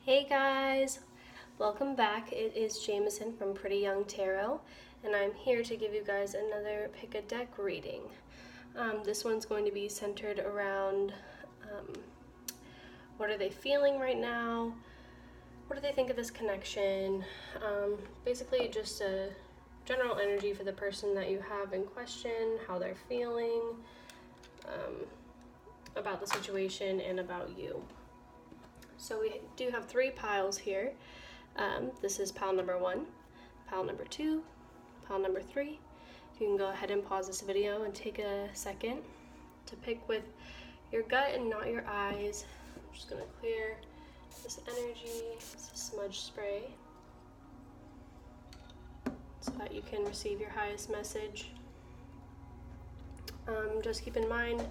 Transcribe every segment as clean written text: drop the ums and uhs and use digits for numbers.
Hey guys, welcome back. It is Jameson from Pretty Young Tarot, and I'm here to give you guys another pick a deck reading. This one's going to be centered around what are they feeling right now, what do they think of this connection, basically just a general energy for the person that you have in question, how they're feeling about the situation and about you. So we do have three piles here. This is pile number 1, pile number 2, pile number 3. You can go ahead and pause this video and take a second to pick with your gut and not your eyes. I'm just going to clear this energy, this smudge spray, so that you can receive your highest message. Just keep in mind,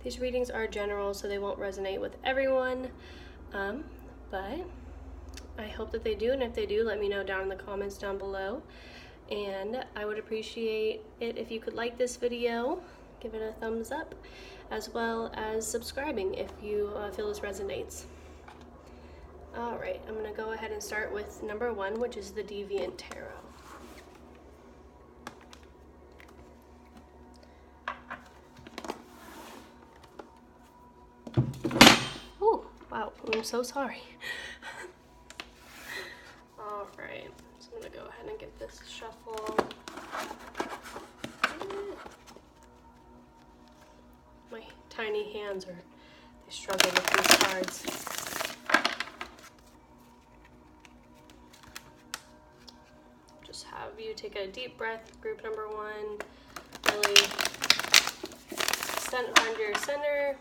these readings are general, so they won't resonate with everyone. But I hope that they do, and if they do, let me know down in the comments down below. And I would appreciate it if you could like this video, give it a thumbs up, as well as subscribing if you feel this resonates. Alright, I'm going to go ahead and start with number 1, which is the Deviant Tarot. Wow, I'm so sorry. Alright, so I'm going to go ahead and get this shuffle. My tiny hands they struggle with these cards. Just have you take a deep breath, group number 1. Really find your center.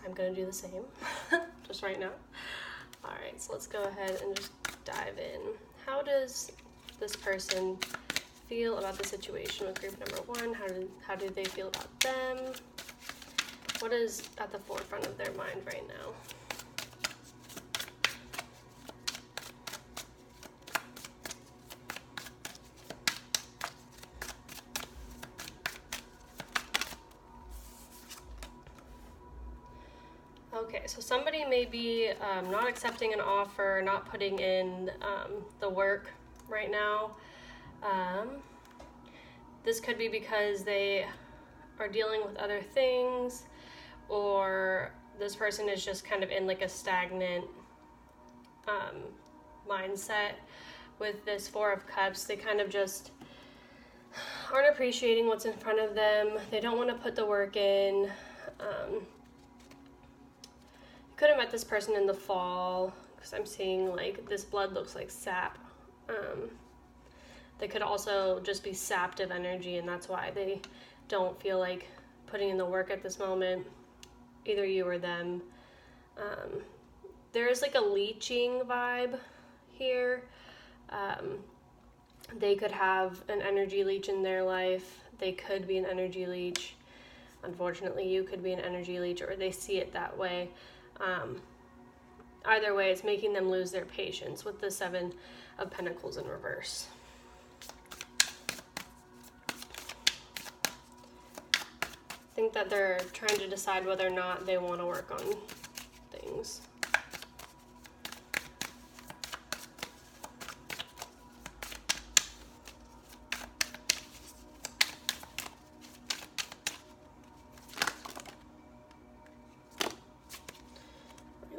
I'm going to do the same, just right now. Alright, so let's go ahead and just dive in. How does this person feel about the situation with group number 1? How do they feel about them? What is at the forefront of their mind right now? Okay, so somebody may be not accepting an offer, not putting in the work right now. This could be because they are dealing with other things, or this person is just kind of in like a stagnant mindset. With this 4 of Cups, they kind of just aren't appreciating what's in front of them. They don't want to put the work in. Could have met this person in the fall, because I'm seeing like this blood looks like sap. They could also just be sapped of energy, and that's why they don't feel like putting in the work at this moment, either you or them. There is like a leeching vibe here. They could have an energy leech in their life. They could be an energy leech. Unfortunately, you could be an energy leech, or they see it that way. Either way, it's making them lose their patience with the 7 of Pentacles in reverse. I think that they're trying to decide whether or not they want to work on things.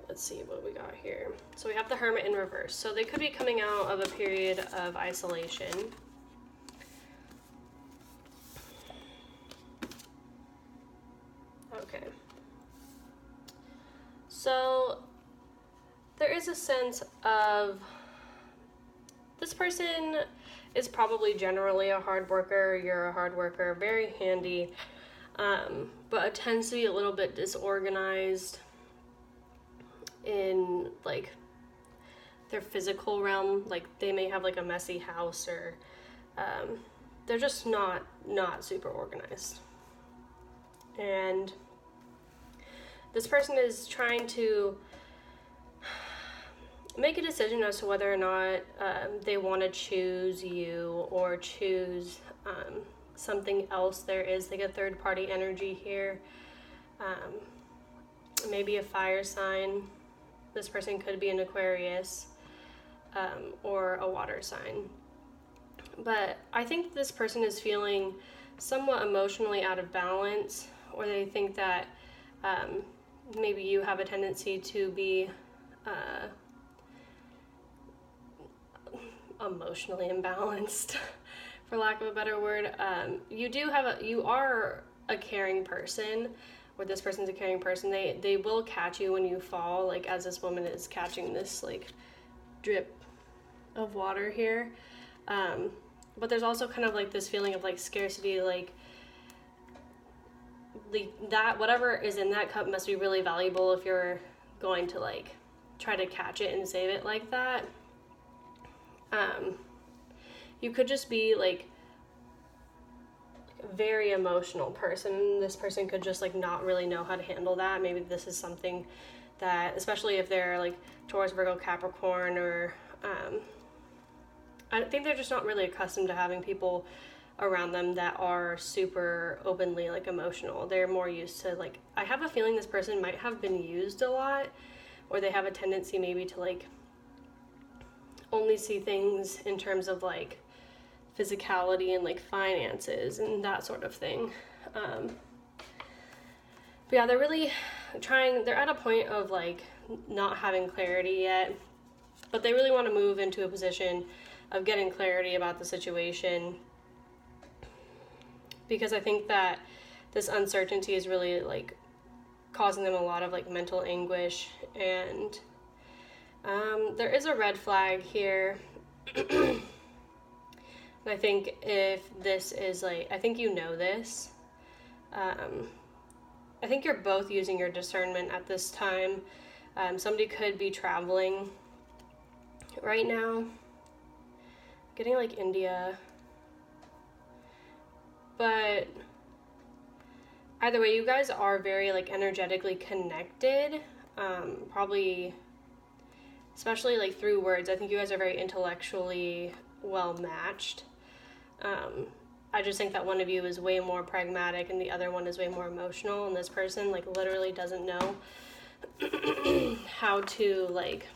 Let's see what we got here. So we have the Hermit in reverse. So they could be coming out of a period of isolation. Okay. So there is a sense of this person is probably generally a hard worker. You're a hard worker, very handy, but it tends to be a little bit disorganized in like their physical realm. Like they may have like a messy house, or they're just not super organized. And this person is trying to make a decision as to whether or not they want to choose you or choose something else. There is like a third party energy here. maybe a fire sign. This person could be an Aquarius, or a water sign. But I think this person is feeling somewhat emotionally out of balance, or they think that maybe you have a tendency to be emotionally imbalanced, for lack of a better word. You are a caring person, or this person's a caring person. They will catch you when you fall, like as this woman is catching this like drip of water here. But there's also kind of like this feeling of like scarcity, like that whatever is in that cup must be really valuable if you're going to like try to catch it and save it like that. You could just be like a very emotional person. This person could just like not really know how to handle that. Maybe this is something that, especially if they're like Taurus, Virgo, Capricorn, or I think they're just not really accustomed to having people around them that are super openly like emotional. They're more used to like, I have a feeling this person might have been used a lot, or they have a tendency maybe to like only see things in terms of like physicality and like finances and that sort of thing. But yeah, they're really they're at a point of like not having clarity yet, but they really want to move into a position of getting clarity about the situation, because I think that this uncertainty is really like causing them a lot of like mental anguish. And there is a red flag here. And I think if this is like, I think you know this. I think you're both using your discernment at this time. Somebody could be traveling right now. Getting like India. But either way, you guys are very like energetically connected. Probably, especially like through words. I think you guys are very intellectually well matched. I just think that one of you is way more pragmatic and the other one is way more emotional, and this person like literally doesn't know how to like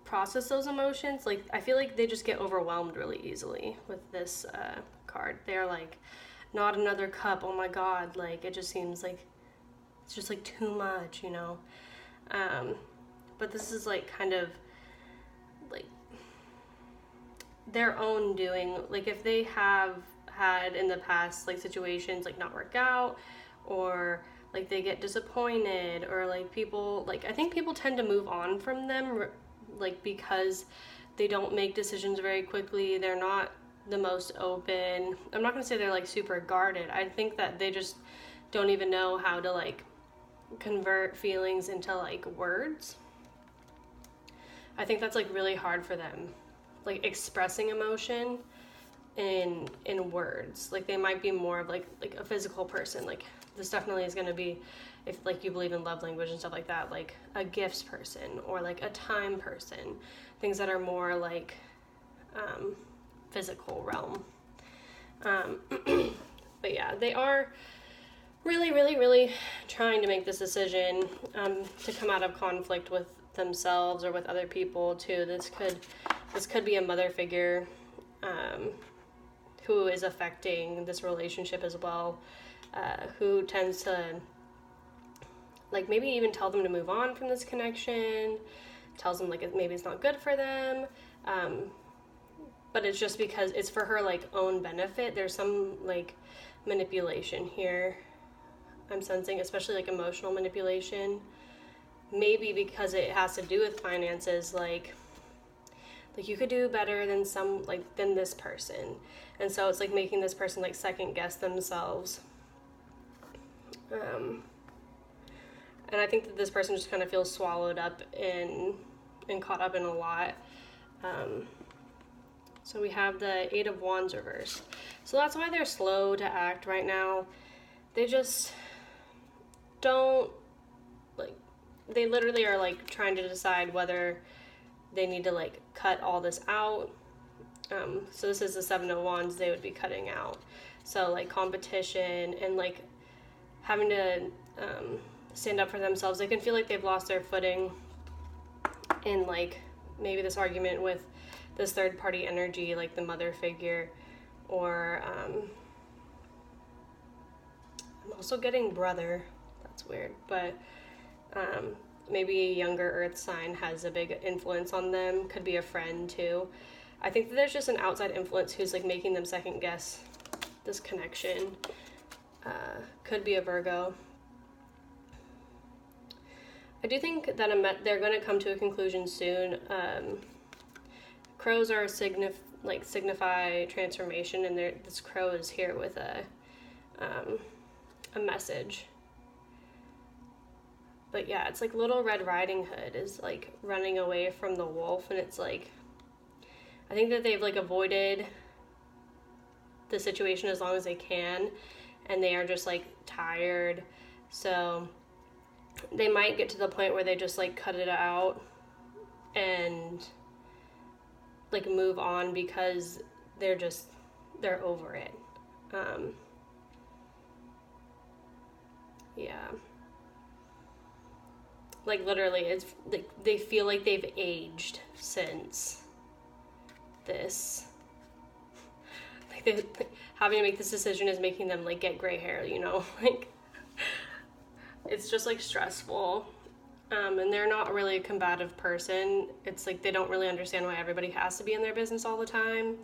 process those emotions. Like I feel like they just get overwhelmed really easily with this card. They're like, not another cup, oh my god, like it just seems like it's just like too much, you know. But this is like kind of like their own doing. Like if they have had in the past like situations like not work out, or like they get disappointed, or like people like, I think people tend to move on from them like because they don't make decisions very quickly. They're not the most open. I'm not gonna say they're like super guarded. I think that they just don't even know how to like convert feelings into like words. I think that's like really hard for them, like expressing emotion in words. Like they might be more of like a physical person. Like this definitely is going to be, if like you believe in love language and stuff like that, like a gifts person or like a time person, things that are more like physical realm. But yeah, they are really trying to make this decision to come out of conflict with themselves or with other people too. This could be a mother figure who is affecting this relationship as well, who tends to like maybe even tell them to move on from this connection, tells them like maybe it's not good for them, but it's just because it's for her like own benefit. There's some like manipulation here I'm sensing, especially like emotional manipulation, maybe because it has to do with finances. Like you could do better than this person, and so it's like making this person like second guess themselves. And I think that this person just kind of feels swallowed up and caught up in a lot. So we have the 8 of Wands reversed. So that's why they're slow to act right now. They just don't, like, they literally are like trying to decide whether they need to like cut all this out. So this is the 7 of Wands they would be cutting out. So like competition and like having to stand up for themselves. They can feel like they've lost their footing in like maybe this argument with this third party energy, like the mother figure, or I'm also getting brother. That's weird, but maybe a younger earth sign has a big influence on them. Could be a friend too. I think that there's just an outside influence who's like making them second guess this connection. Could be a Virgo. I do think that they're going to come to a conclusion soon. Crows are signify transformation, and this crow is here with a message. But yeah, it's like Little Red Riding Hood is like running away from the wolf, and it's like, I think that they've like avoided the situation as long as they can, and they are just like tired. So they might get to the point where they just like cut it out and like move on because they're over it. Yeah. Like literally, it's like they feel like they've aged since this. Like having to make this decision is making them like get gray hair, you know, like it's just like stressful. And they're not really a combative person. It's like they don't really understand why everybody has to be in their business all the time.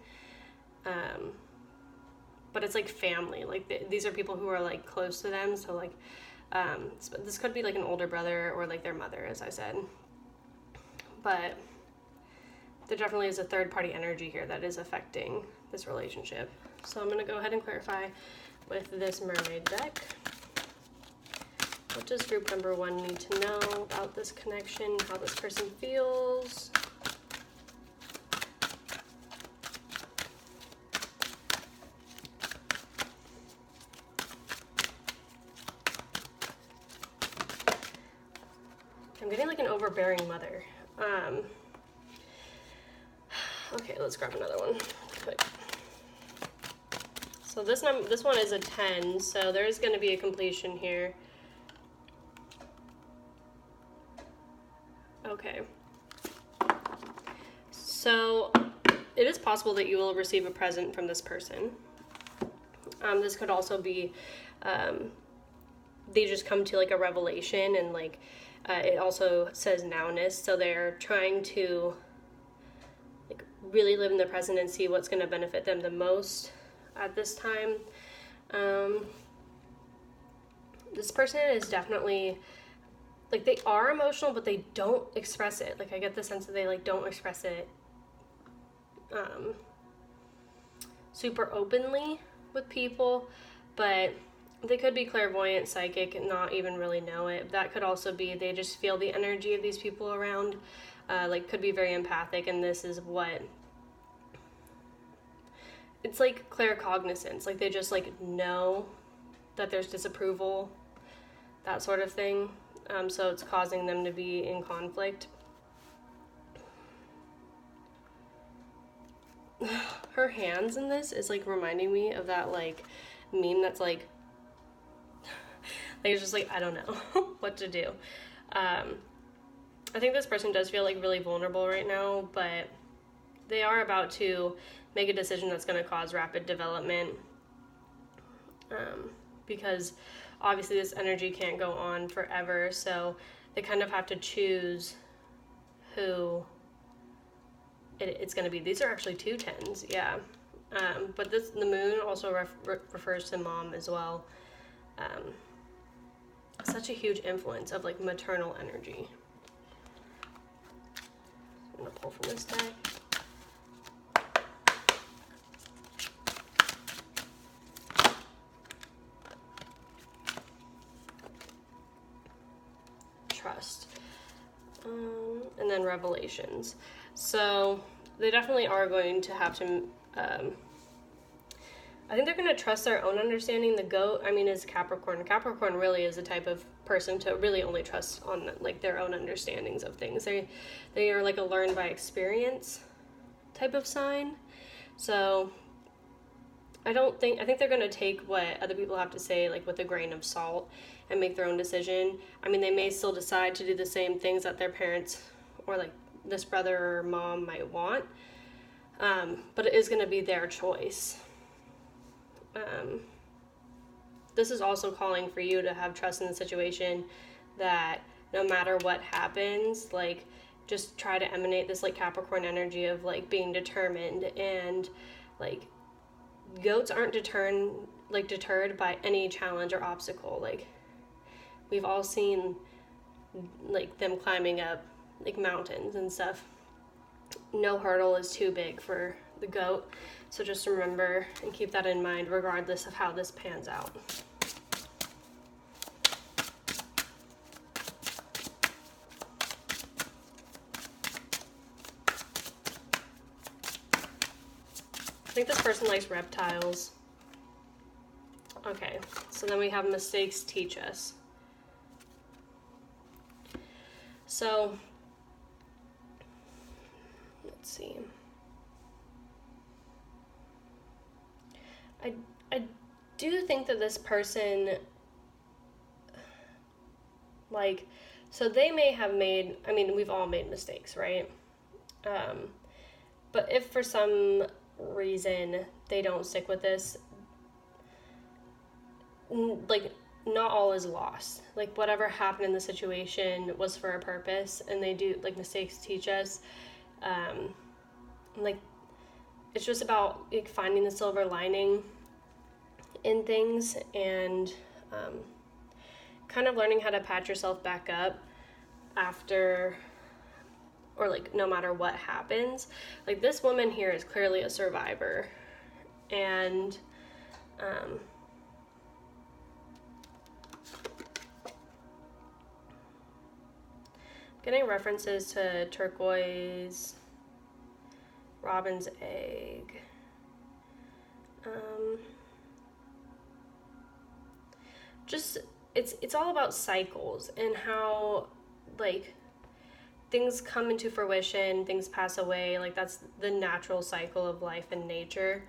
But it's like family. Like these are people who are like close to them. So like, this could be like an older brother or like their mother, as I said. But there definitely is a third party energy here that is affecting this relationship. So I'm going to go ahead and clarify with this mermaid deck. What does group number 1 need to know about this connection, how this person feels? I'm getting like an overbearing mother. Okay, let's grab another one quick. So this one is a 10, so there is going to be a completion here. Okay. So it is possible that you will receive a present from this person. This could also be they just come to like a revelation, and like it also says nowness, so they're trying to like really live in the present and see what's going to benefit them the most at this time. This person is definitely like, they are emotional, but they don't express it. Like I get the sense that they like don't express it super openly with people, but they could be clairvoyant, psychic, and not even really know it. That could also be they just feel the energy of these people around. Like could be very empathic, and this is what it's like, claircognizance. Like they just like know that there's disapproval, that sort of thing. So it's causing them to be in conflict. Her hands in this is like reminding me of that like meme that's like it's just like, I don't know what to do. I think this person does feel like really vulnerable right now, but they are about to make a decision that's going to cause rapid development, because obviously this energy can't go on forever, so they kind of have to choose who it's going to be. These are actually 2 10s, yeah. But the moon also refers to mom as well. Such a huge influence of like maternal energy. I'm going to pull from this deck. Trust. And then revelations. So they definitely are going to have to, I think they're going to trust their own understanding. The goat, I mean, is Capricorn. Capricorn really is a type of person to really only trust on like their own understandings of things. They are like a learn by experience type of sign. So I think they're going to take what other people have to say, like, with a grain of salt and make their own decision. I mean, they may still decide to do the same things that their parents or, like, this brother or mom might want. But it is going to be their choice. This is also calling for you to have trust in the situation, that no matter what happens, like, just try to emanate this, like, Capricorn energy of, like, being determined. And, like, goats aren't deterred by any challenge or obstacle. Like, we've all seen, like, them climbing up, like, mountains and stuff. No hurdle is too big for the goat. So just remember and keep that in mind regardless of how this pans out. I think this person likes reptiles. Okay, so then we have mistakes teach us. So, let's see. I do think that this person, like, so they may have made, I mean, we've all made mistakes, right? But if for some reason they don't stick with this, like, not all is lost. Like, whatever happened in the situation was for a purpose, and they do, like, mistakes teach us. Like, it's just about, like, finding the silver lining in things, and kind of learning how to patch yourself back up after, or, like, no matter what happens. Like, this woman here is clearly a survivor, and getting references to turquoise, robin's egg. Just, it's all about cycles and how, like, things come into fruition, things pass away. Like, that's the natural cycle of life and nature.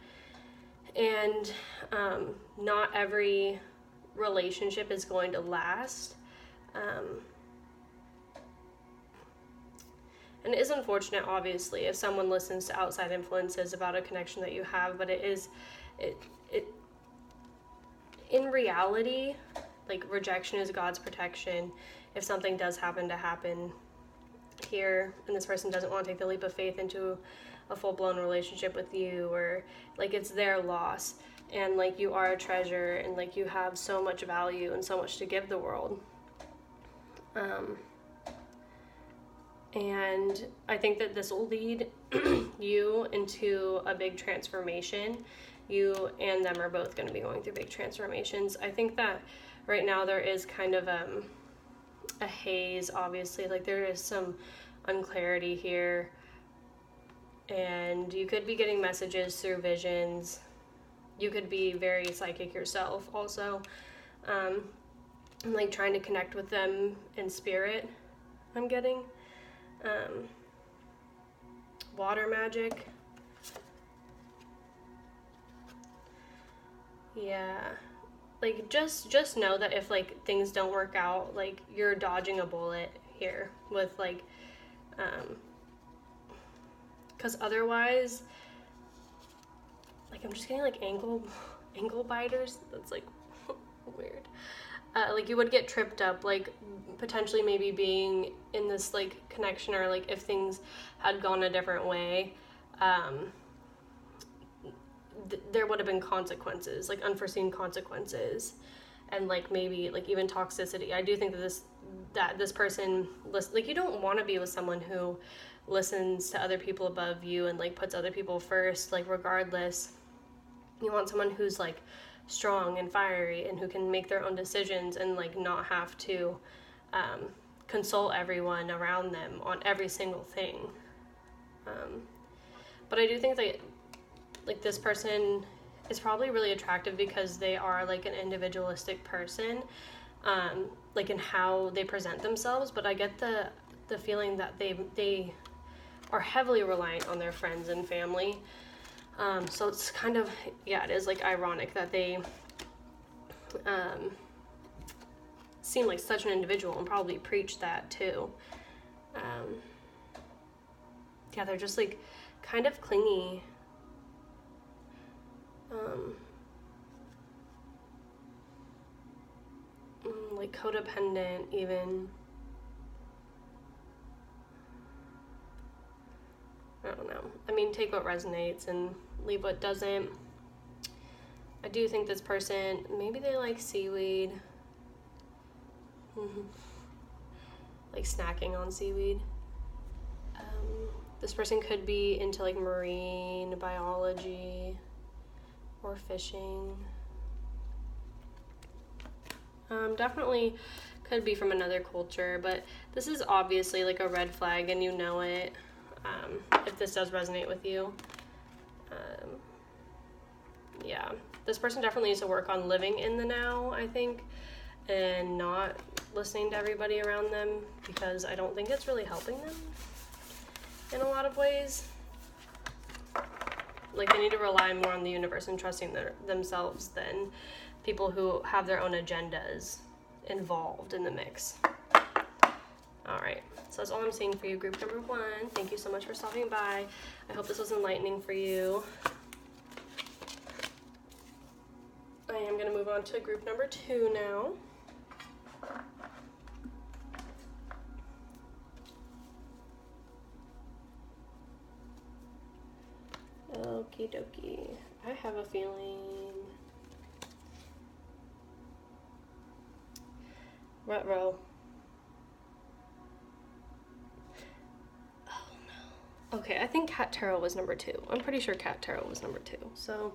And not every relationship is going to last. And it is unfortunate, obviously, if someone listens to outside influences about a connection that you have, but it in reality, like, rejection is God's protection. If something does happen here, and this person doesn't want to take the leap of faith into a full-blown relationship with you, or, like, it's their loss, and, like, you are a treasure, and, like, you have so much value and so much to give the world. And I think that this will lead you into a big transformation. You and them are both going to be going through big transformations. I think that right now there is kind of a haze, obviously. Like, there is some unclarity here. And you could be getting messages through visions. You could be very psychic yourself also. And, like, trying to connect with them in spirit, I'm getting. Water magic. Yeah. Like, just know that if, like, things don't work out, like, you're dodging a bullet here with, like, because otherwise, like, I'm just getting, like, ankle biters. That's, like, weird. Like, you would get tripped up, like, potentially maybe being in this, like, connection, or, like, if things had gone a different way, there would have been consequences, like, unforeseen consequences, and, like, maybe, like, even toxicity. I do think that this person, like, you don't want to be with someone who listens to other people above you and, like, puts other people first, like, regardless. You want someone who's, like, strong and fiery and who can make their own decisions and, like, not have to consult everyone around them on every single thing. But I do think that, like, this person is probably really attractive because they are, like, an individualistic person, like, in how they present themselves. But I get the feeling that they are heavily reliant on their friends and family. So it's kind of, yeah, it is like ironic that they seem like such an individual and probably preach that too. Yeah, they're just like kind of clingy. Like codependent even. I don't know. I mean, take what resonates and leave what doesn't. I do think this person, maybe they like seaweed. Like snacking on seaweed. This person could be into like marine biology or fishing. Definitely could be from another culture, but this is obviously like a red flag and you know it. If this does resonate with you. Yeah, this person definitely needs to work on living in the now, I think, and not listening to everybody around them, because I don't think it's really helping them in a lot of ways. Like, they need to rely more on the universe and trusting themselves than people who have their own agendas involved in the mix. All right, so that's all I'm seeing for you, group number 1. Thank you so much for stopping by. I hope this was enlightening for you. I am going to move on to group number 2 now. Okie dokie. I have a feeling. Ruh-roh. Oh no. Okay, I think Cat Tarot was number 2. I'm pretty sure Cat Tarot was number 2. So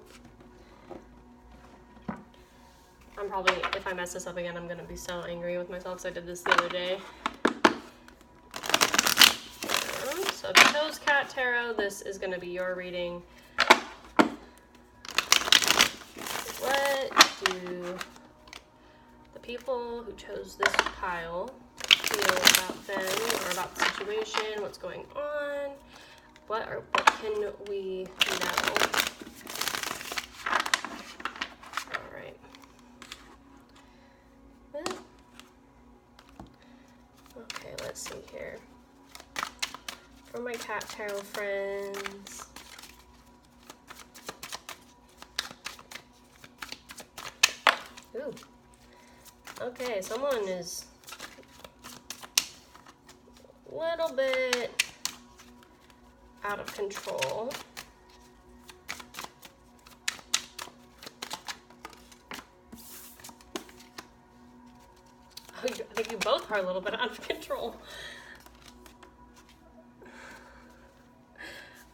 I'm probably, if I mess this up again, I'm gonna be so angry with myself because I did this the other day. So if you chose Cat Tarot, this is gonna be your reading. What do the people who chose this pile feel about them or about the situation? What's going on? What can we know? All right. Okay, let's see here. For my Cat Tarot friends. Ooh. Okay, someone is a little bit out of control. I think you both are a little bit out of control.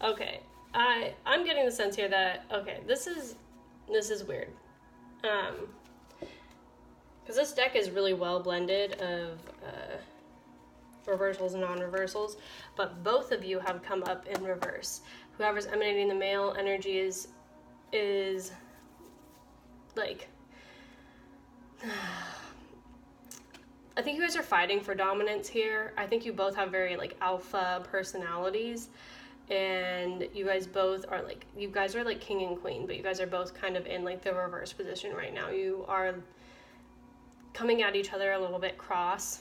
Okay, I'm getting the sense here that, okay, this is weird. Because this deck is really well blended of reversals and non-reversals, but both of you have come up in reverse. Whoever's emanating the male energy is like, I think you guys are fighting for dominance here. I think you both have very like alpha personalities, and you guys both are like, you guys are like king and queen, but you guys are both kind of in like the reverse position right now. You are coming at each other a little bit cross.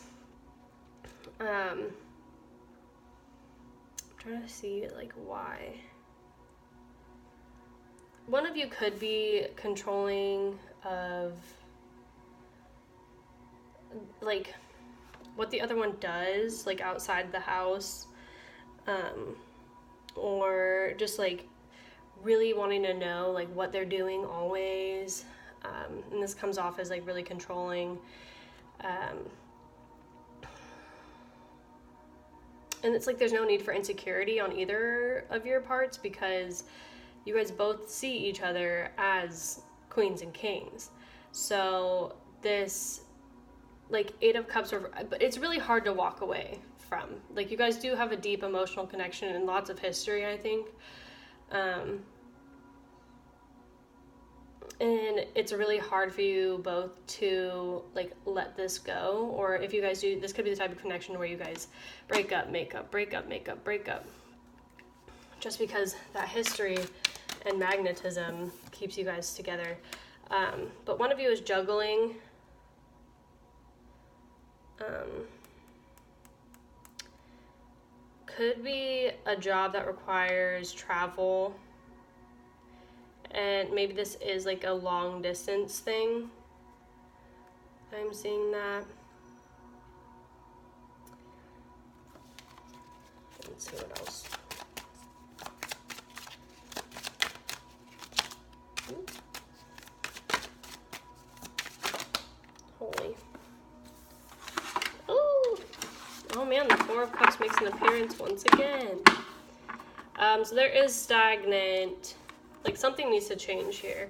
I'm trying to see like why. One of you could be controlling of like what the other one does, like outside the house, or just like really wanting to know like what they're doing always, and this comes off as like really controlling, and it's like there's no need for insecurity on either of your parts, because you guys both see each other as queens and kings. So this like 8 of Cups, but it's really hard to walk away from. Like, you guys do have a deep emotional connection and lots of history, I think. And it's really hard for you both to like let this go, or if you guys do, this could be the type of connection where you guys break up, make up, break up, make up, break up, just because that history and magnetism keeps you guys together. But one of you is juggling. Could be a job that requires travel. And maybe this is like a long distance thing. I'm seeing that. Let's see what else. Holy. Ooh. Oh man, the Four of Cups makes an appearance once again. So there is stagnant. Like something needs to change here.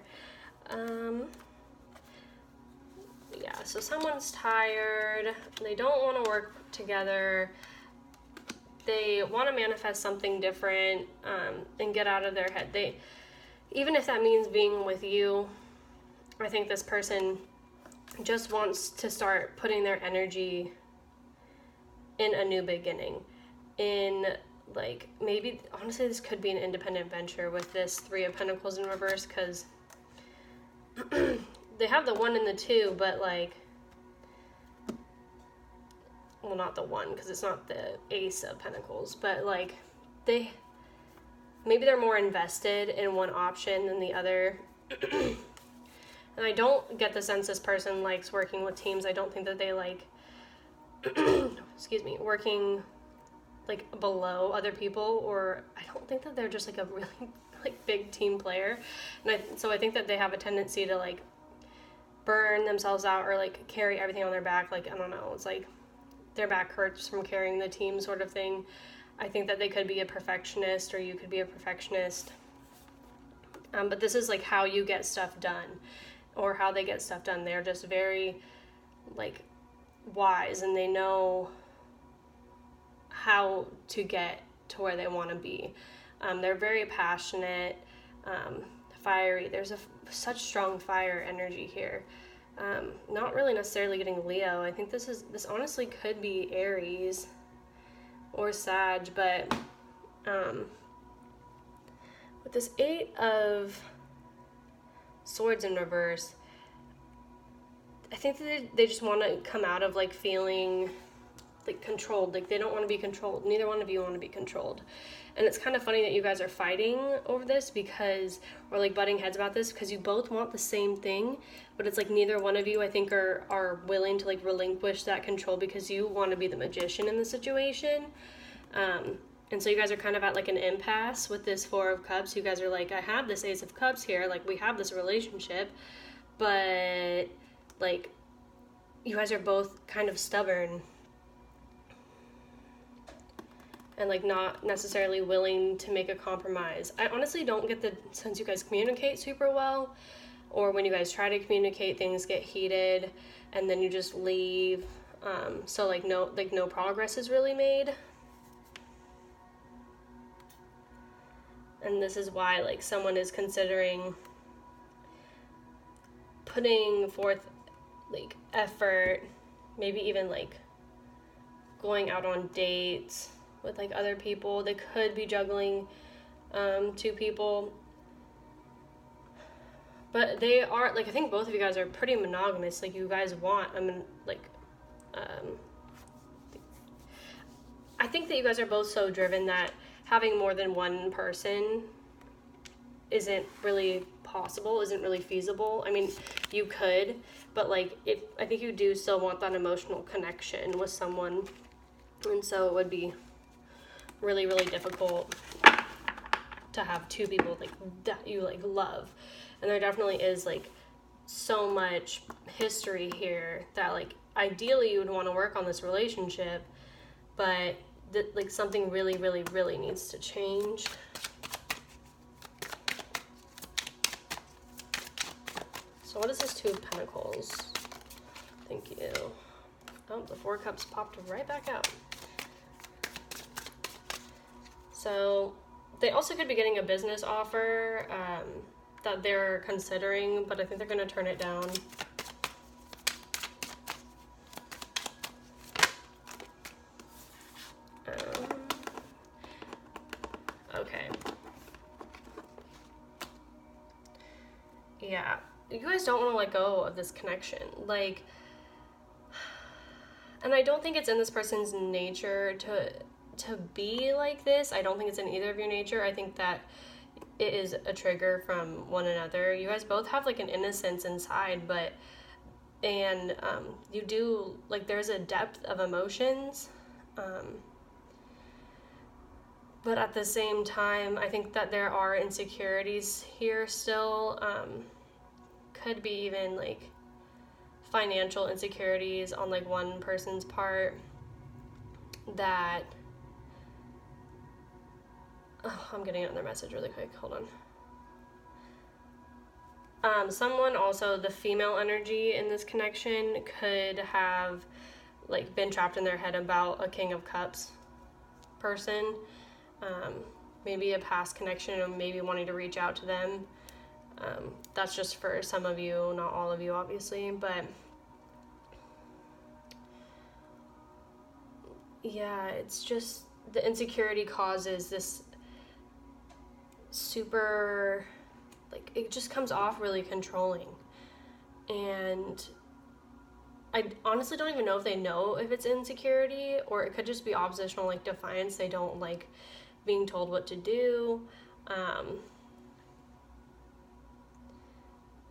Yeah, so someone's tired. They don't want to work together. They want to manifest something different and get out of their head. Even if that means being with you, I think this person just wants to start putting their energy in a new beginning. In like, maybe, honestly, this could be an independent venture with this Three of Pentacles in reverse, because they have the 1 and the 2, but like, well, not the 1, because it's not the Ace of Pentacles, but like, maybe they're more invested in one option than the other. And I don't get the sense this person likes working with teams. I don't think that they like, excuse me, working like below other people, or I don't think that they're just like a really like big team player. And so I think that they have a tendency to like burn themselves out or like carry everything on their back. Like, I don't know, it's like their back hurts from carrying the team sort of thing. I think that they could be a perfectionist, or you could be a perfectionist. But this is like how you get stuff done, or how they get stuff done. They're just very like wise, and they know how to get to where they want to be. They're very passionate, fiery. There's such strong fire energy here. Not really necessarily getting Leo. I think this honestly could be Aries or Sag, but with this 8 of Swords in reverse, I think that they just want to come out of like feeling like controlled. Like they don't want to be controlled. Neither one of you want to be controlled. And it's kind of funny that you guys are fighting over this, because, or like butting heads about this, because you both want the same thing, but it's like neither one of you, I think, are willing to like relinquish that control, because you want to be the magician in the situation. And so you guys are kind of at like an impasse with this Four of Cups. You guys are like, I have this Ace of Cups here, like we have this relationship, but like you guys are both kind of stubborn and like not necessarily willing to make a compromise. I honestly don't get the sense you guys communicate super well, or when you guys try to communicate, things get heated and then you just leave. So like no progress is really made. And this is why like someone is considering putting forth like effort, maybe even like going out on dates with like other people. They could be juggling 2 people, but they are like, I think both of you guys are pretty monogamous. Like you guys want, I think that you guys are both so driven that having more than one person isn't really possible, isn't really feasible. I mean, you could, but like I think you do still want that emotional connection with someone, and so it would be really, really difficult to have 2 people like that you like love. And there definitely is like so much history here that like ideally you would want to work on this relationship, but like something really, really, really needs to change. So what is this 2 of Pentacles? Thank you. Oh, the 4 of Cups popped right back out. So they also could be getting a business offer that they're considering, but I think they're going to turn it down. Okay. yeah, you guys don't want to let go of this connection. Like, and I don't think it's in this person's nature to be like this. I don't think it's in either of your nature. I think that it is a trigger from one another. You guys both have like an innocence inside, but you do, like, there's a depth of emotions, but at the same time, I think that there are insecurities here still. Could be even like financial insecurities on like one person's part that, oh, I'm getting another message really quick, hold on. Someone also, the female energy in this connection could have like been trapped in their head about a King of Cups person, maybe a past connection, or maybe wanting to reach out to them. That's just for some of you, not all of you, obviously, but yeah, it's just the insecurity causes this super, like, it just comes off really controlling. And I honestly don't even know if they know if it's insecurity, or it could just be oppositional, like defiance. They don't like being told what to do.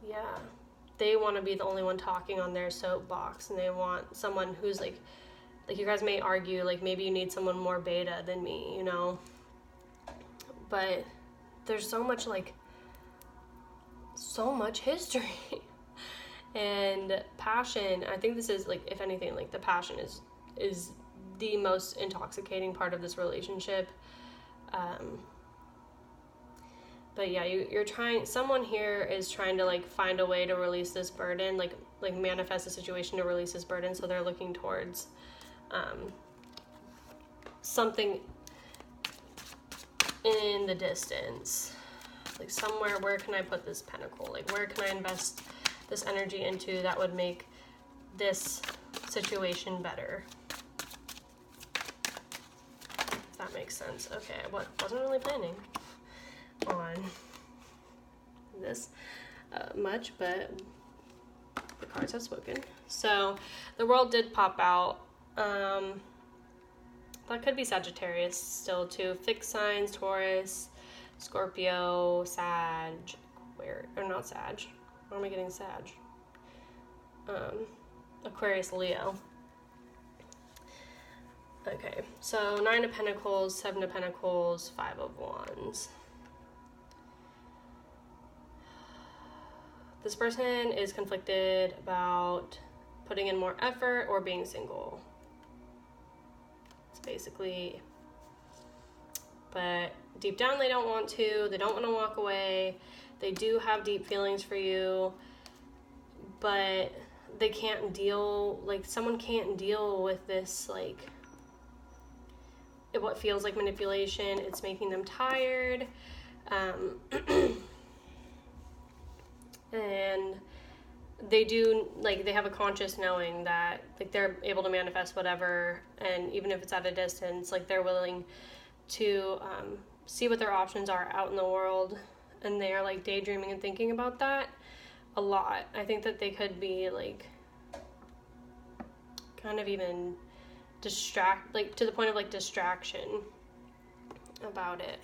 Yeah, they want to be the only one talking on their soapbox, and they want someone who's like you guys may argue, like, maybe you need someone more beta than me, you know? But there's so much history. And passion, I think this is, like, if anything, like, the passion is the most intoxicating part of this relationship. But yeah, you're trying, someone here is trying to like find a way to release this burden, like manifest a situation to release this burden. So they're looking towards something in the distance, like somewhere. Where can I put this pentacle? Like, where can I invest this energy into that would make this situation better? If that makes sense. Okay, wasn't really planning on this much, but the cards have spoken. So the World did pop out. That could be Sagittarius still too. Fixed signs: Taurus, Scorpio, Sag, or not Sag. Why am I getting Sag? Aquarius, Leo. Okay, so 9 of Pentacles, 7 of Pentacles, 5 of Wands. This person is conflicted about putting in more effort or being single. It's basically, but deep down they don't want to. They don't want to walk away. They do have deep feelings for you, but they can't deal, like, someone can't deal with this, like, what feels like manipulation. It's making them tired. And they do, like, they have a conscious knowing that, like, they're able to manifest whatever, and even if it's at a distance, like, they're willing to see what their options are out in the world, and they are, like, daydreaming and thinking about that a lot. I think that they could be, like, kind of even like, to the point of, like, distraction about it.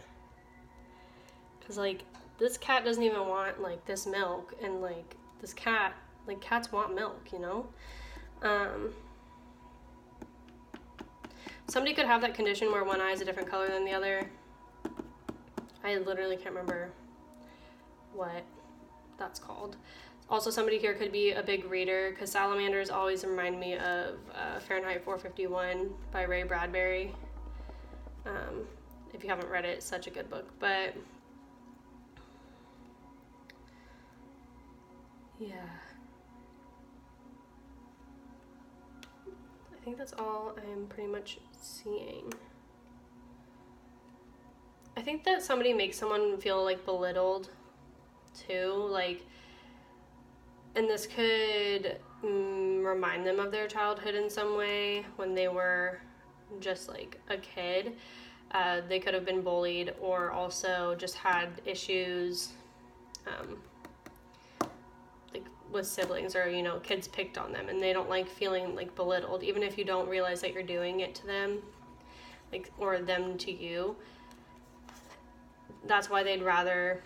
Because, like, this cat doesn't even want, like, this milk, and, like, this cat, like, cats want milk, you know? Somebody could have that condition where one eye is a different color than the other. I literally can't remember what that's called. Also, somebody here could be a big reader, because salamanders always remind me of Fahrenheit 451 by Ray Bradbury. If you haven't read it, it's such a good book. But yeah, I think that's all I'm pretty much seeing. I think that somebody makes someone feel, like, belittled too, like, and this could remind them of their childhood in some way when they were just, like, a kid. They could have been bullied, or also just had issues with siblings, or, you know, kids picked on them and they don't like feeling like belittled, even if you don't realize that you're doing it to them, like, or them to you. That's why they'd rather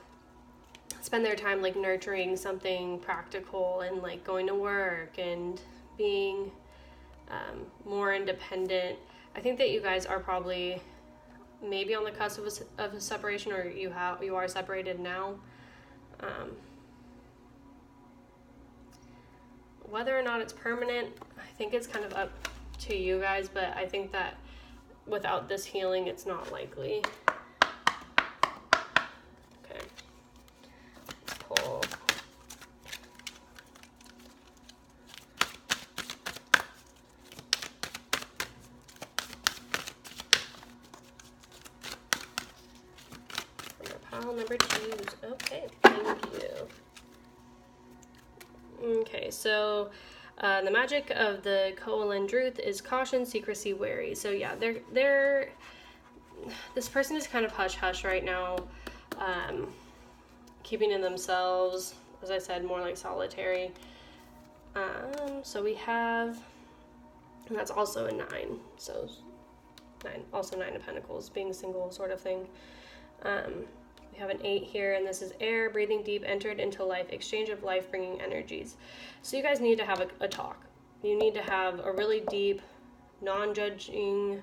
spend their time like nurturing something practical and like going to work and being more independent. I think that you guys are probably maybe on the cusp of a separation, or you are separated now. Whether or not it's permanent, I think it's kind of up to you guys, but I think that without this healing, it's not likely. Okay, let's pull. Pile number 2s. Okay, thank you. Okay, so the magic of the Koalin Druth is caution, secrecy, wary. So yeah, this person is kind of hush-hush right now, keeping in themselves, as I said, more like solitary. So we have, and that's also a 9, so 9, also 9 of Pentacles, being single sort of thing. We have an 8 here, and this is air, breathing deep, entered into life, exchange of life-bringing energies. So you guys need to have a talk. You need to have a really deep, non-judging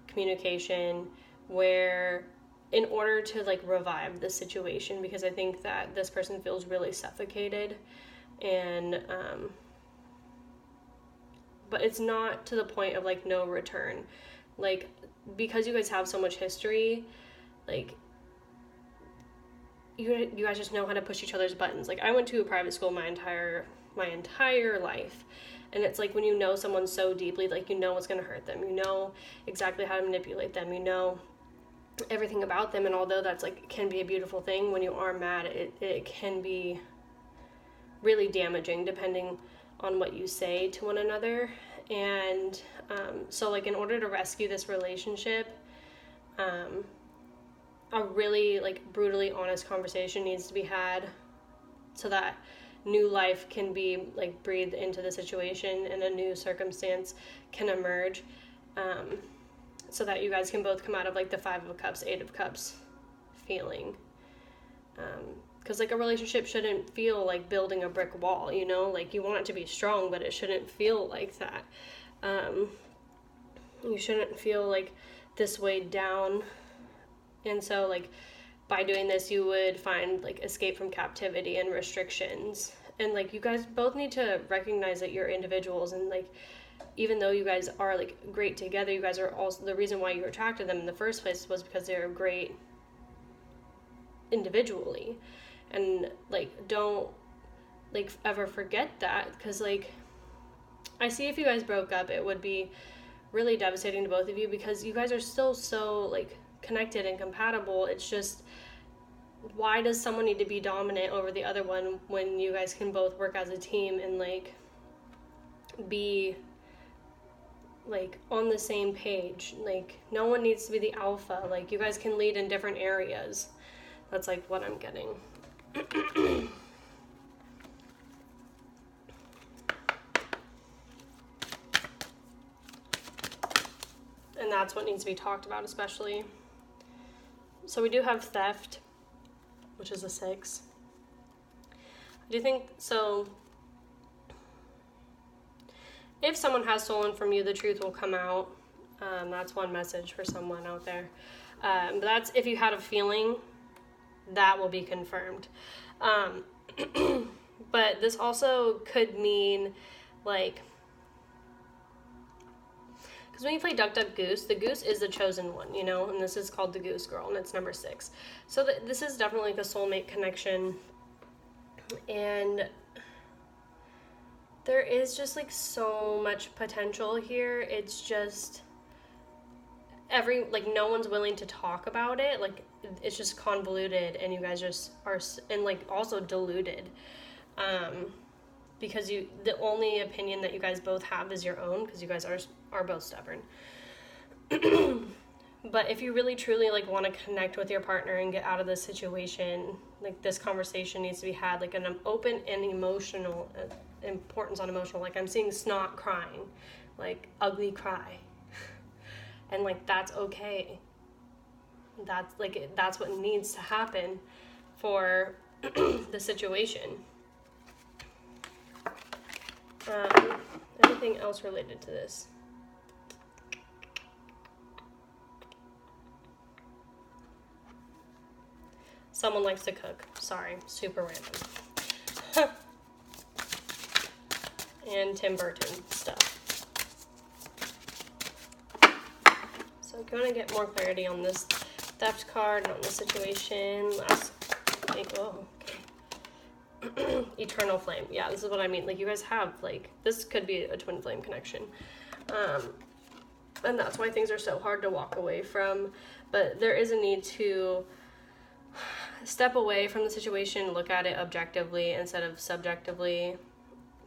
communication where, in order to like revive the situation, because I think that this person feels really suffocated, and but it's not to the point of like no return. Like, because you guys have so much history, like, you guys just know how to push each other's buttons. Like, I went to a private school my entire life, and it's like when you know someone so deeply, like, you know what's going to hurt them, you know exactly how to manipulate them, you know everything about them. And although that's like can be a beautiful thing, when you are mad, it can be really damaging depending on what you say to one another. And so like, in order to rescue this relationship, a really like brutally honest conversation needs to be had, so that new life can be like breathed into the situation and a new circumstance can emerge, so that you guys can both come out of like the 5 of Cups, 8 of Cups feeling, because like a relationship shouldn't feel like building a brick wall, you know, like you want it to be strong, but it shouldn't feel like that. You shouldn't feel like this weighed down. And so like by doing this, you would find like escape from captivity and restrictions. And like, you guys both need to recognize that you're individuals, and like, even though you guys are like great together, you guys are also, the reason why you attracted them in the first place was because they're great individually. And like, don't like ever forget that, because like, I see if you guys broke up, it would be really devastating to both of you, because you guys are still so like connected and compatible. It's just, why does someone need to be dominant over the other one when you guys can both work as a team and like be like on the same page? Like, no one needs to be the alpha. Like, you guys can lead in different areas. That's like what I'm getting. And that's what needs to be talked about, especially. So we do have theft, which is a 6. I do think, so if someone has stolen from you, the truth will come out. That's one message for someone out there. But that's if you had a feeling, that will be confirmed. But this also could mean like, because when you play Duck, Duck, Goose, the goose is the chosen one, you know, and this is called the Goose Girl, and it's number 6. So this is definitely like a soulmate connection, and there is just like so much potential here. It's just like no one's willing to talk about it. Like, it's just convoluted, and you guys just are, and like also deluded, because the only opinion that you guys both have is your own, because you guys are both stubborn. But if you really truly like want to connect with your partner and get out of this situation, like this conversation needs to be had like an open and emotional importance on emotional. Like I'm seeing snot crying, like ugly cry, and like that's okay. That's what needs to happen for the situation. Anything else related to this? Someone likes to cook. Sorry, super random. And Tim Burton stuff. So if you want to get more clarity on this theft card and on the situation, Eternal flame. Yeah, this is what I mean. Like you guys have like, this could be a twin flame connection. And that's why things are so hard to walk away from. But there is a need to step away from the situation, look at it objectively instead of subjectively,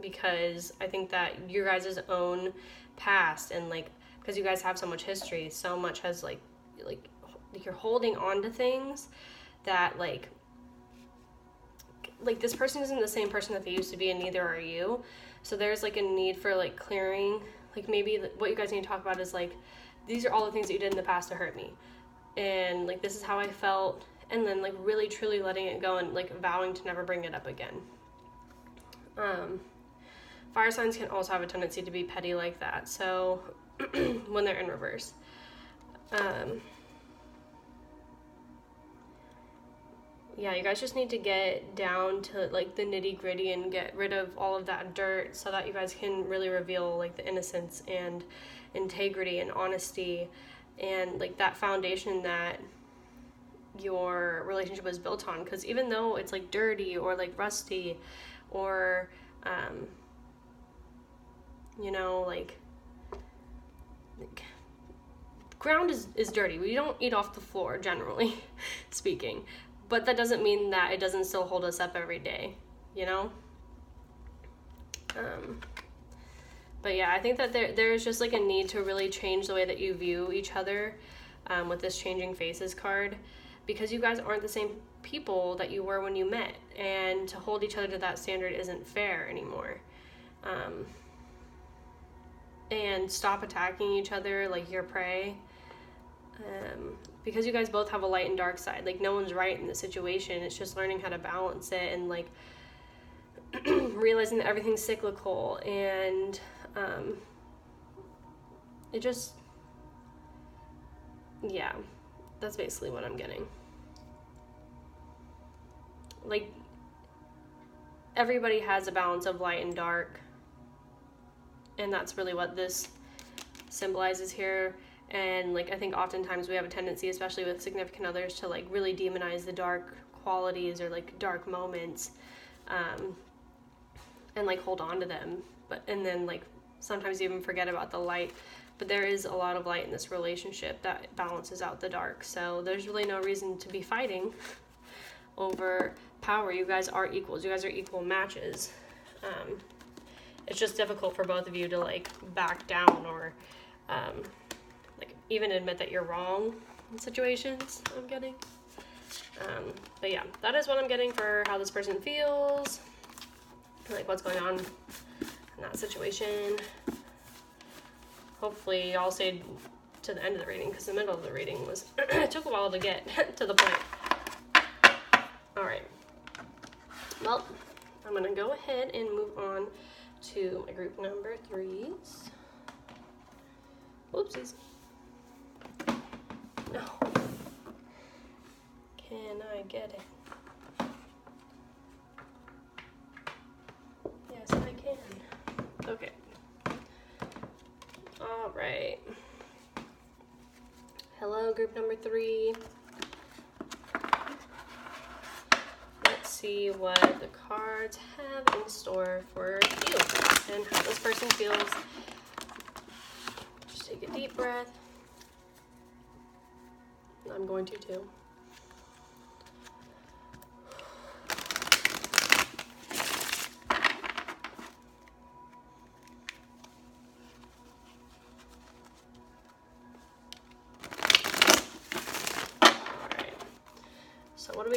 because I think that your guys' own past and like, because you guys have so much history, so much has like you're holding on to things that like this person isn't the same person that they used to be, and neither are you. So there's like a need for like clearing. Like maybe what you guys need to talk about is like, these are all the things that you did in the past to hurt me, and like this is how I felt, and then like really truly letting it go and like vowing to never bring it up again. Fire signs can also have a tendency to be petty like that, so when they're in reverse. Yeah, you guys just need to get down to like the nitty gritty and get rid of all of that dirt so that you guys can really reveal like the innocence and integrity and honesty and like that foundation that your relationship was built on. Because even though it's like dirty or like rusty or you know, like ground is dirty. We don't eat off the floor, generally speaking, but that doesn't mean that it doesn't still hold us up every day, you know. But yeah, I think that there's just like a need to really change the way that you view each other with this changing faces card, because you guys aren't the same people that you were when you met, and to hold each other to that standard isn't fair anymore. And stop attacking each other like you're prey, because you guys both have a light and dark side. Like no one's right in the situation. It's just learning how to balance it and like realizing that everything's cyclical, and it just, yeah, that's basically what I'm getting. Like everybody has a balance of light and dark, and that's really what this symbolizes here. And like I think oftentimes we have a tendency, especially with significant others, to like really demonize the dark qualities or like dark moments, and like hold on to them, and then like sometimes even forget about the light. But there is a lot of light in this relationship that balances out the dark, so there's really no reason to be fighting over power. You guys are equals. You guys are equal matches. It's just difficult for both of you to like back down or like even admit that you're wrong in situations, I'm getting. But yeah, that is what I'm getting for how this person feels, like what's going on in that situation. Hopefully y'all stayed to the end of the reading, because the middle of the reading was it took a while to get to the point. All right, well, I'm gonna go ahead and move on to my group number 3s. Whoopsies. No. Can I get it? Yes, I can. Okay. All right. Hello, group number 3. Let's see what the cards have in store for you and how this person feels. Just take a deep breath. I'm going to too.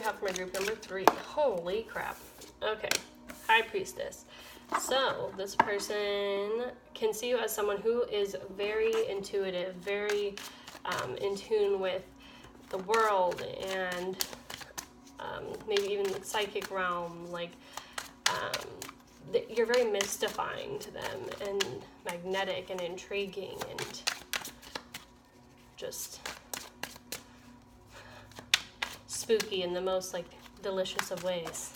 have for my group number 3? Holy crap. Okay, High Priestess. So this person can see you as someone who is very intuitive, very in tune with the world and maybe even the psychic realm. Like you're very mystifying to them and magnetic and intriguing and just spooky in the most like delicious of ways.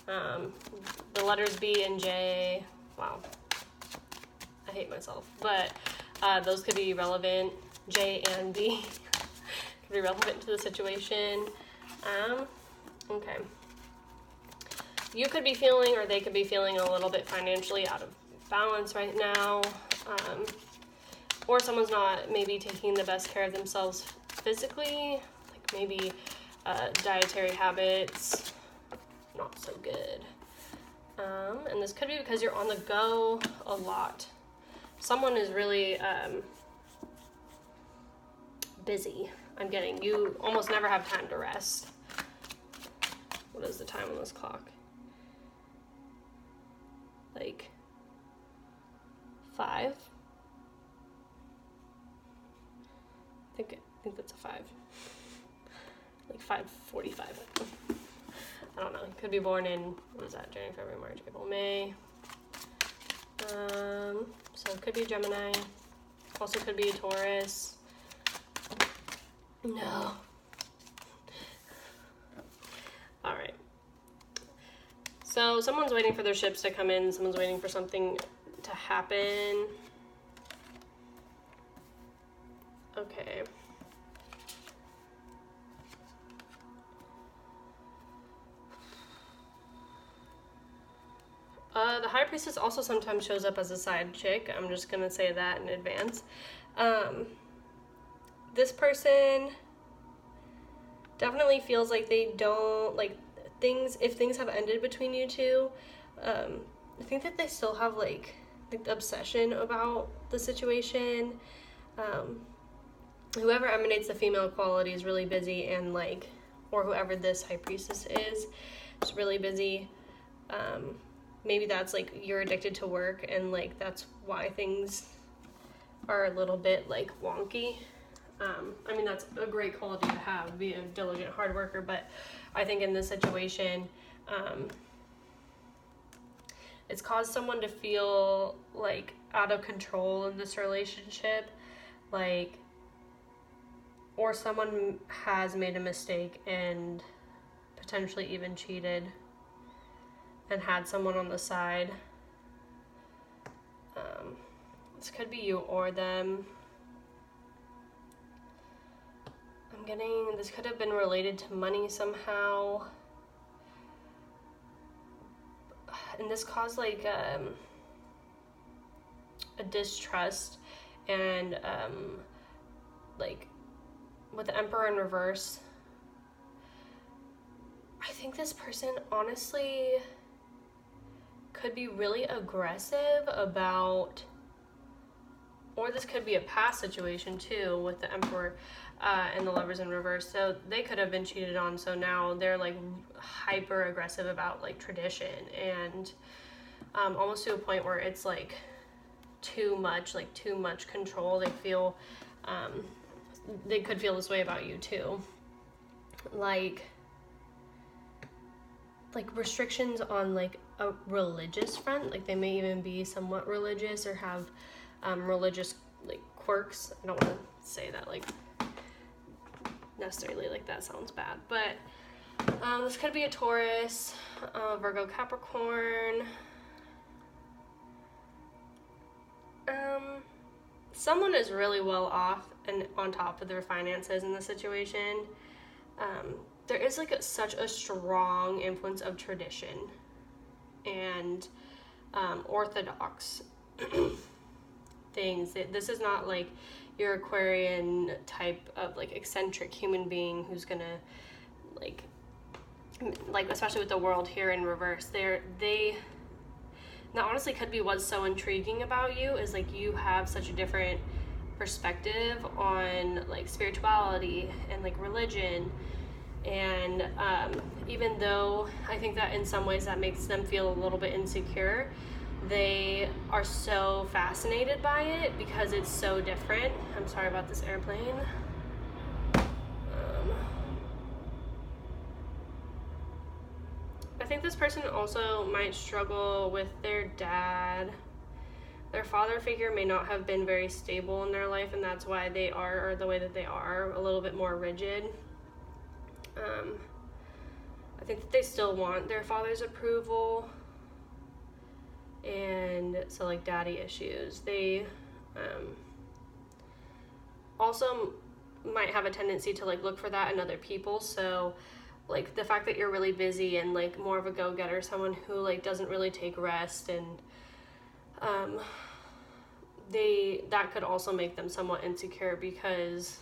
The letters B and J, wow, I hate myself, but those could be relevant. J and B could be relevant to the situation. Okay. You could be feeling, or they could be feeling a little bit financially out of balance right now. Or someone's not maybe taking the best care of themselves physically, like maybe dietary habits, not so good. And this could be because you're on the go a lot. Someone is really busy. I'm getting, you almost never have time to rest. What is the time on this clock? Like 5? I think that's a 5. Like 5:45. I don't know. You could be born in, what is that? January, February, March, April, May. So it could be Gemini. Also could be a Taurus. No. All right. So someone's waiting for their ships to come in. Someone's waiting for something to happen. Okay. The High Priestess also sometimes shows up as a side chick. I'm just gonna say that in advance. This person definitely feels like they don't, like, things, if things have ended between you two, I think that they still have, like the obsession about the situation. Whoever emanates the female quality is really busy, and, like, or whoever this High Priestess is really busy. Maybe that's, like, you're addicted to work, and, like, that's why things are a little bit, like, wonky. I mean, that's a great quality to have, be a diligent hard worker, but I think in this situation, it's caused someone to feel, like, out of control in this relationship, like, or someone has made a mistake and potentially even cheated and had someone on the side. This could be you or them. I'm getting, this could have been related to money somehow. And this caused, like, a distrust, and, like, with the Emperor in reverse, I think this person honestly could be really aggressive about, or this could be a past situation too with the Emperor and the Lovers in reverse. So they could have been cheated on, so now they're, like, hyper aggressive about, like, tradition, and almost to a point where it's, like, too much control. They feel, they could feel this way about you too, like restrictions on, like, a religious front. Like, they may even be somewhat religious or have religious, like, quirks. I don't want to say that, like, necessarily, like, that sounds bad, but this could be a Taurus, Virgo, Capricorn. Someone is really well off and on top of their finances in this situation. There is, like, such a strong influence of tradition and orthodox things. This is not, like, your Aquarian type of, like, eccentric human being who's gonna, like especially with the World here in reverse, that honestly could be what's so intriguing about you, is, like, you have such a different perspective on, like, spirituality and, like, religion And even though I think that in some ways that makes them feel a little bit insecure, they are so fascinated by it because it's so different. I'm sorry about this airplane. I think this person also might struggle with their dad. Their father figure may not have been very stable in their life, and that's why they are the way that they are, a little bit more rigid. I think that they still want their father's approval, and so like daddy issues. They also might have a tendency to like look for that in other people. So like the fact that you're really busy and like more of a go-getter, someone who like doesn't really take rest, and that could also make them somewhat insecure because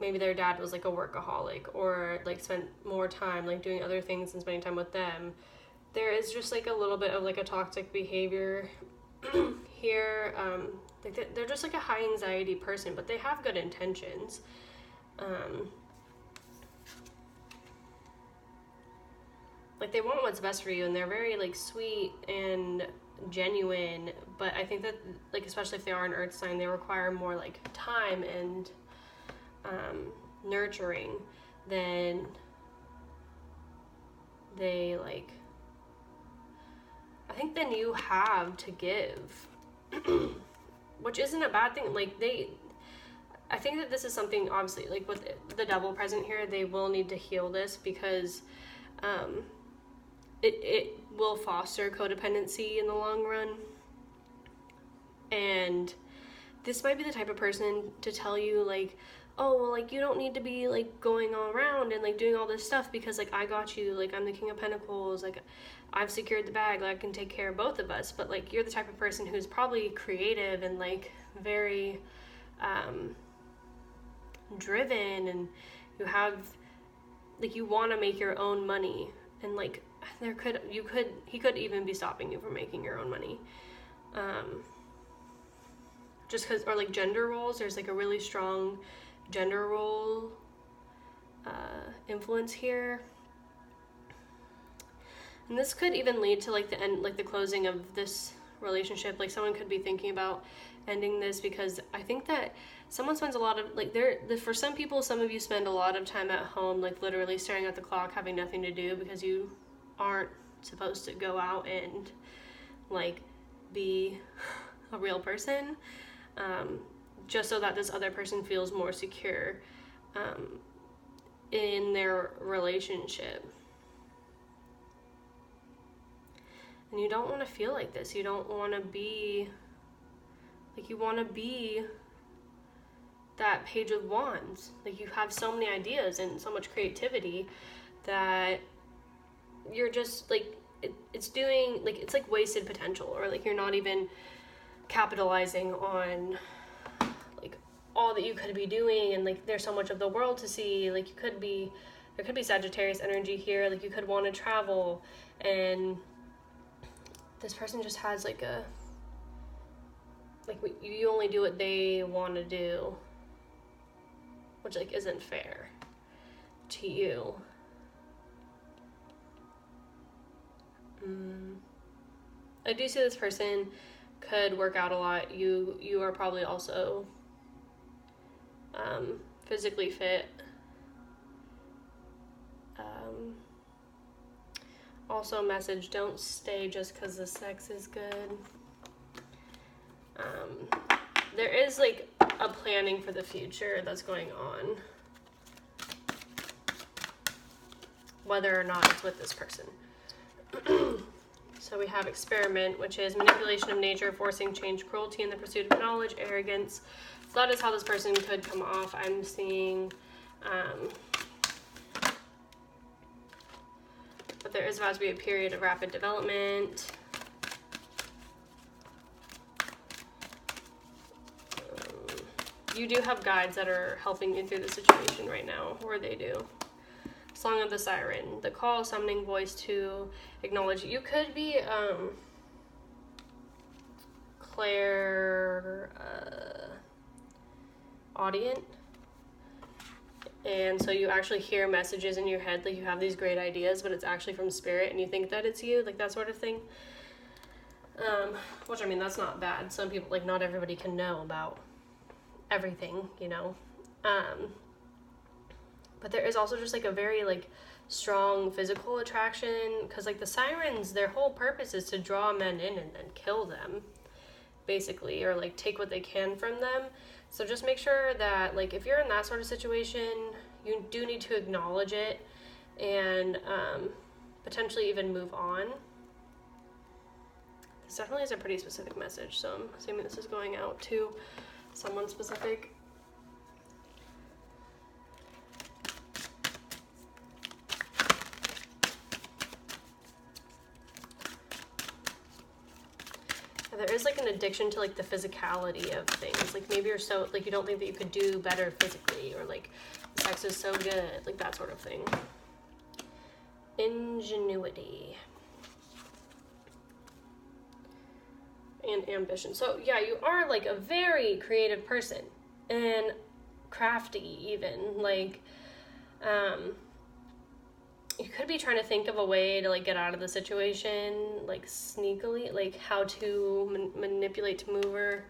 maybe their dad was like a workaholic or like spent more time like doing other things and spending time with them. There is just like a little bit of like a toxic behavior here. Like they're just like a high anxiety person, but they have good intentions. Like they want what's best for you, and they're very like sweet and genuine, but I think that like especially if they are an earth sign, they require more like time and nurturing than they like I think than you have to give. Which isn't a bad thing. Like I think that this is something, obviously, like with the devil present here, they will need to heal this because it will foster codependency in the long run. And this might be the type of person to tell you like, oh, well, like you don't need to be like going all around and like doing all this stuff because like I got you, like I'm the King of Pentacles, like I've secured the bag, like I can take care of both of us. But like you're the type of person who's probably creative and like very driven, and you have like you want to make your own money, and like he could even be stopping you from making your own money. Just because, or like gender roles, there's like a really strong gender role influence here. And this could even lead to like the end, like the closing of this relationship. Like someone could be thinking about ending this because I think that someone spends a lot of like for some people, some of you spend a lot of time at home, like literally staring at the clock, having nothing to do because you aren't supposed to go out and like be a real person, just so that this other person feels more secure in their relationship. And you don't want to feel like this. You don't want to be like, you want to be that Page of Wands. Like you have so many ideas and so much creativity that you're just like it's doing like it's like wasted potential, or like you're not even capitalizing on like all that you could be doing, and like there's so much of the world to see. Like there could be Sagittarius energy here. Like you could want to travel, and this person just has like you only do what they want to do, which like isn't fair to you. I do see this person could work out a lot. You are probably also physically fit. Also message, don't stay just because the sex is good. There is like a planning for the future that's going on, whether or not it's with this person. So we have experiment, which is manipulation of nature, forcing change, cruelty in the pursuit of knowledge, arrogance. So that is how this person could come off. I'm seeing, but there is about to be a period of rapid development. You do have guides that are helping you through the situation right now, or they do. Song of the Siren, the call, summoning voice to acknowledge. You could be clairaudient, and so you actually hear messages in your head, like you have these great ideas, but it's actually from spirit and you think that it's you, like that sort of thing. Which, I mean, that's not bad. Some people, like, not everybody can know about everything, you know. But there is also just like a very like strong physical attraction, because like the sirens, their whole purpose is to draw men in and then kill them, basically, or like take what they can from them. So just make sure that, like, if you're in that sort of situation, you do need to acknowledge it and potentially even move on. This definitely is a pretty specific message, so I'm assuming this is going out to someone specific. There is like an addiction to like the physicality of things. Like maybe you're so, like, you don't think that you could do better physically, or like sex is so good, like that sort of thing. Ingenuity and ambition. So yeah, you are like a very creative person and crafty even. Like you could be trying to think of a way to like get out of the situation, like sneakily, like how to manipulate to move her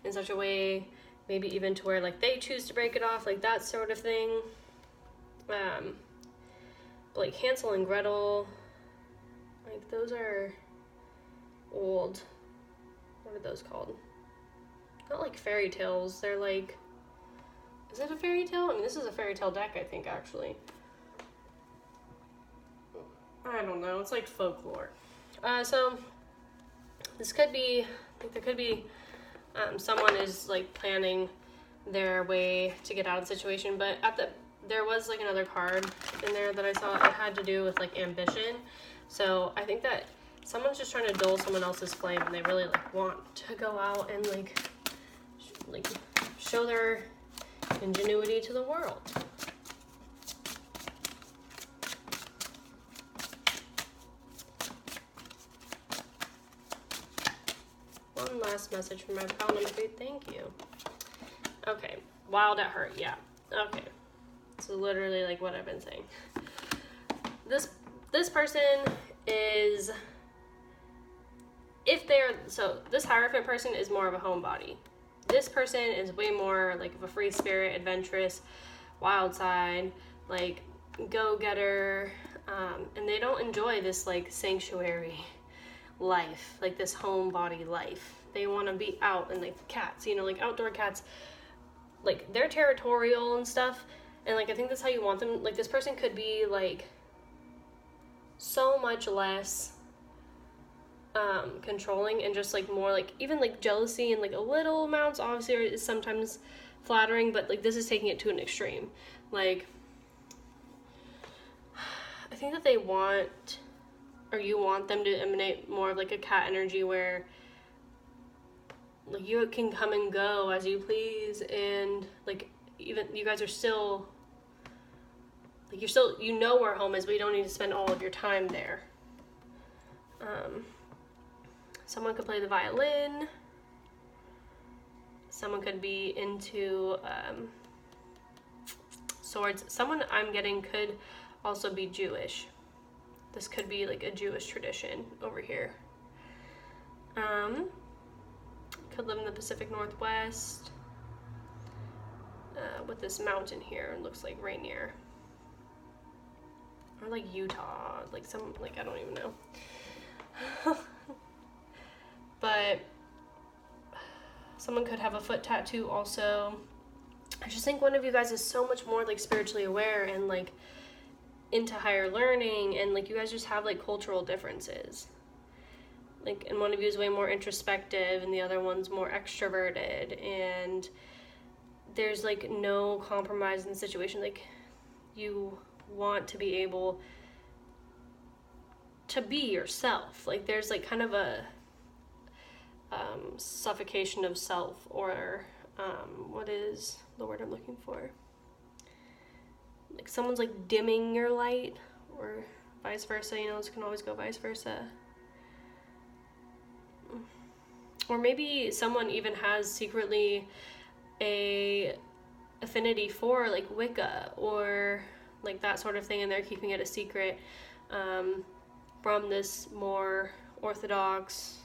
in such a way, maybe even to where like they choose to break it off, like that sort of thing. But like Hansel and Gretel, like those are old. What are those called? Not like fairy tales. They're like, is it a fairy tale? I mean, this is a fairy tale deck, I think, actually. I don't know. It's like folklore. So this could be, like, there could be someone is like planning their way to get out of the situation, but there was like another card in there that I saw. It had to do with like ambition. So I think that someone's just trying to dull someone else's flame, and they really like want to go out and like show their ingenuity to the world. One last message from my pile number 3. Thank you. Okay. Wild at heart. Yeah. Okay. So literally like what I've been saying. This person is, if they're, so this Hierophant person is more of a homebody. This person is way more like of a free spirit, adventurous, wild side, like go-getter, and they don't enjoy this like sanctuary life, like this homebody life. They want to be out, and like cats, you know, like outdoor cats, like they're territorial and stuff, and like I think that's how you want them. Like this person could be like so much less controlling, and just like more like even like jealousy and like a little amounts obviously is sometimes flattering, but like this is taking it to an extreme. Like I think that they want, or you want them to emanate more of like a cat energy, where like you can come and go as you please, and like even you guys are still like, you're still, you know where home is, but you don't need to spend all of your time there. Someone could play the violin. Someone could be into swords. Someone I'm getting could also be Jewish. This could be like a Jewish tradition over here. Could live in the Pacific Northwest with this mountain here. It looks like Rainier. Or like Utah, like some, like I don't even know. But someone could have a foot tattoo also. I just think one of you guys is so much more like spiritually aware and like into higher learning, and like you guys just have like cultural differences. Like, and one of you is way more introspective and the other one's more extroverted, and there's like no compromise in the situation. Like you want to be able to be yourself. Like there's like kind of a suffocation of self, or what is the word I'm looking for? Like someone's like dimming your light, or vice versa, you know, this can always go vice versa. Or maybe someone even has secretly a affinity for like Wicca or like that sort of thing, and they're keeping it a secret from this more orthodox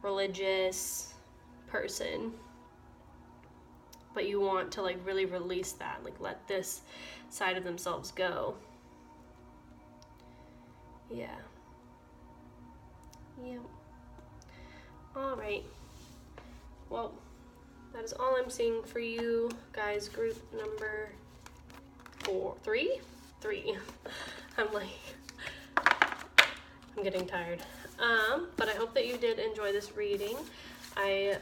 religious person, but you want to like really release that, like let this side of themselves go. Yeah. All right, well, that is all I'm seeing for you guys. Group number 3 I'm like, I'm getting tired. But I hope that you did enjoy this reading. I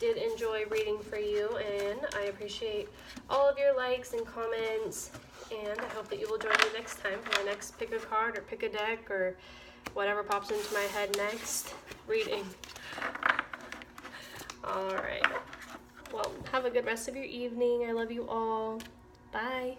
did enjoy reading for you, and I appreciate all of your likes and comments, and I hope that you will join me next time for my next pick a card or pick a deck or whatever pops into my head next reading. All right. Well, have a good rest of your evening. I love you all. Bye.